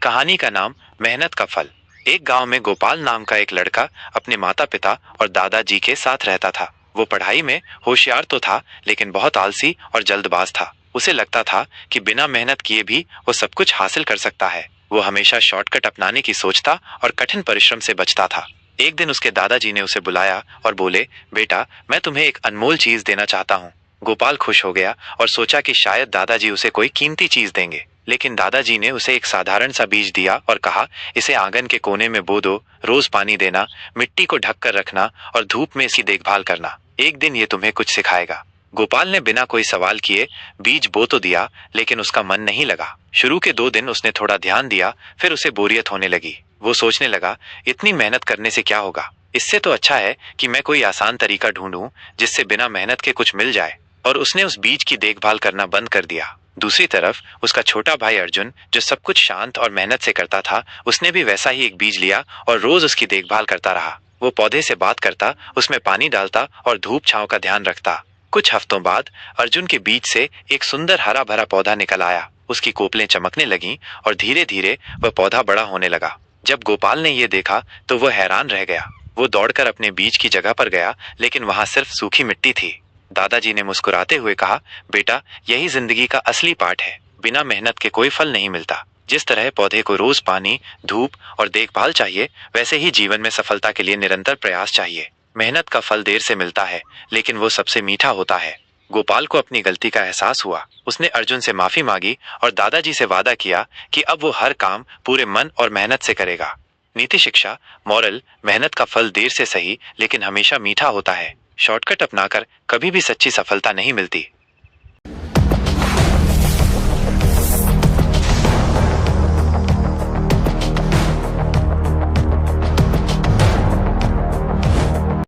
कहानी का नाम मेहनत का फल। एक गांव में गोपाल नाम का एक लड़का अपने माता पिता और दादाजी के साथ रहता था। वो पढ़ाई में होशियार तो था, लेकिन बहुत आलसी और जल्दबाज था। उसे लगता था कि बिना मेहनत किए भी वो सब कुछ हासिल कर सकता है। वो हमेशा शॉर्टकट अपनाने की सोचता और कठिन परिश्रम से बचता था। एक दिन उसके दादाजी ने उसे बुलाया और बोले, बेटा, मैं तुम्हें एक अनमोल चीज देना चाहता हूँ। गोपाल खुश हो गया और सोचा कि शायद दादाजी उसे कोई कीमती चीज देंगे, लेकिन दादाजी ने उसे एक साधारण सा बीज दिया और कहा, इसे आंगन के कोने में बो दो, रोज पानी देना, मिट्टी को ढक कर रखना और धूप में इसकी देखभाल करना। एक दिन ये तुम्हें कुछ सिखाएगा। गोपाल ने बिना कोई सवाल किए बीज बो तो दिया, लेकिन उसका मन नहीं लगा। शुरू के 2 दिन उसने थोड़ा ध्यान दिया, फिर उसे बोरियत होने लगी। वो सोचने लगा, इतनी मेहनत करने से क्या होगा। इससे तो अच्छा है कि मैं कोई आसान तरीका ढूंढूं जिससे बिना मेहनत के कुछ मिल जाए। और उसने उस बीज की देखभाल करना बंद कर दिया। दूसरी तरफ उसका छोटा भाई अर्जुन, जो सब कुछ शांत और मेहनत से करता था, उसने भी वैसा ही एक बीज लिया और रोज उसकी देखभाल करता रहा। वो पौधे से बात करता, उसमें पानी डालता और धूप छांव का ध्यान रखता। कुछ हफ्तों बाद अर्जुन के बीज से एक सुंदर हरा भरा पौधा निकल आया। उसकी कोपलें चमकने लगीं और धीरे धीरे वह पौधा बड़ा होने लगा। जब गोपाल ने यह देखा तो वह हैरान रह गया। वो दौड़कर अपने बीज की जगह पर गया, लेकिन वहां सिर्फ सूखी मिट्टी थी। दादाजी ने मुस्कुराते हुए कहा, बेटा, यही जिंदगी का असली पाठ है। बिना मेहनत के कोई फल नहीं मिलता। जिस तरह पौधे को रोज पानी, धूप और देखभाल चाहिए, वैसे ही जीवन में सफलता के लिए निरंतर प्रयास चाहिए। मेहनत का फल देर से मिलता है, लेकिन वो सबसे मीठा होता है। गोपाल को अपनी गलती का एहसास हुआ। उसने अर्जुन से माफी मांगी और दादाजी से वादा किया कि अब वो हर काम पूरे मन और मेहनत से करेगा। नीति शिक्षा, मॉरल, मेहनत का फल देर से सही, लेकिन हमेशा मीठा होता है। शॉर्टकट अपनाकर कभी भी सच्ची सफलता नहीं मिलती।